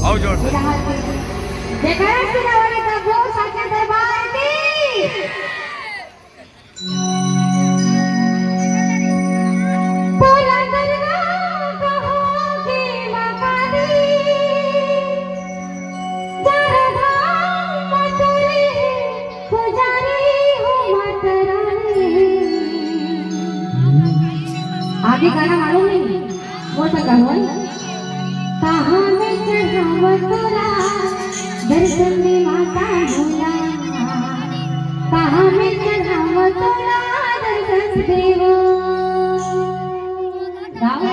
आओ जोर से जयकारा से वाले का गो साचे दरबार की बोला दरगाह कहो की मकानी चार धाम मतुली पुजारी हूँ माता रानी। आगे गाना मालूम नहीं वो तो कहो कहाँ में चढ़ावा तोरा दर्शन में माता भोला कहाँ में चढ़ावा तोरा दर्शन देवो गाओ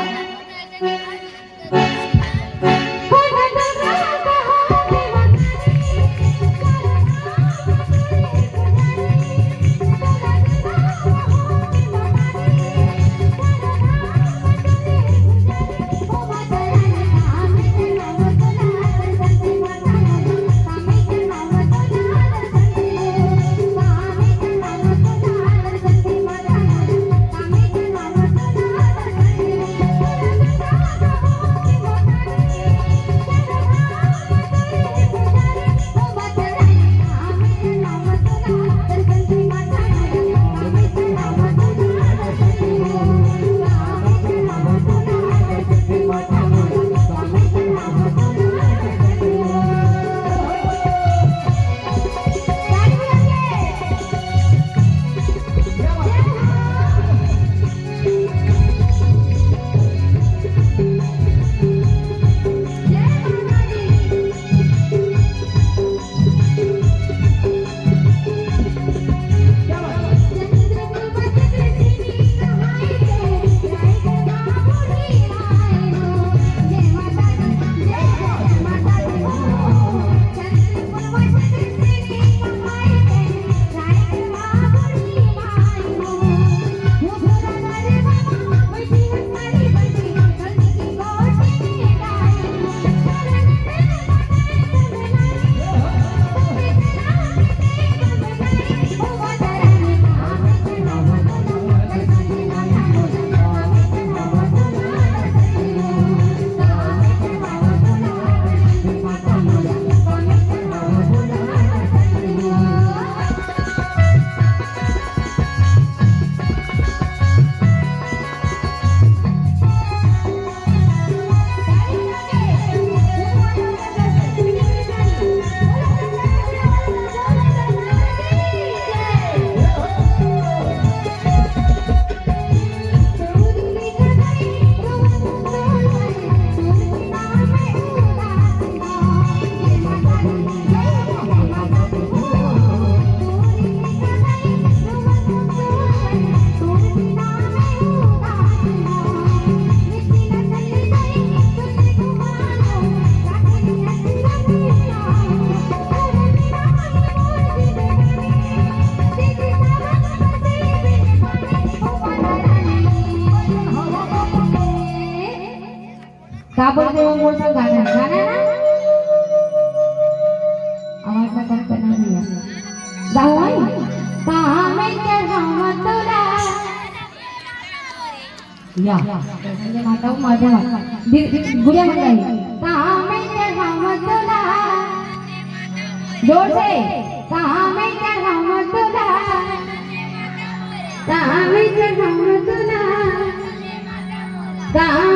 क्या बोलते हो वो सब गाना गाना ना आवाज का कम करना नहीं है गाओ भाई कहाँ में चढ़ावा तोरा या संजय माता को माझ्या गुड़िया मंगाई कहाँ में चढ़ावा तोरा जोर से कहाँ में चढ़ावा तोरा कहाँ में चढ़ावा तोरा कहाँ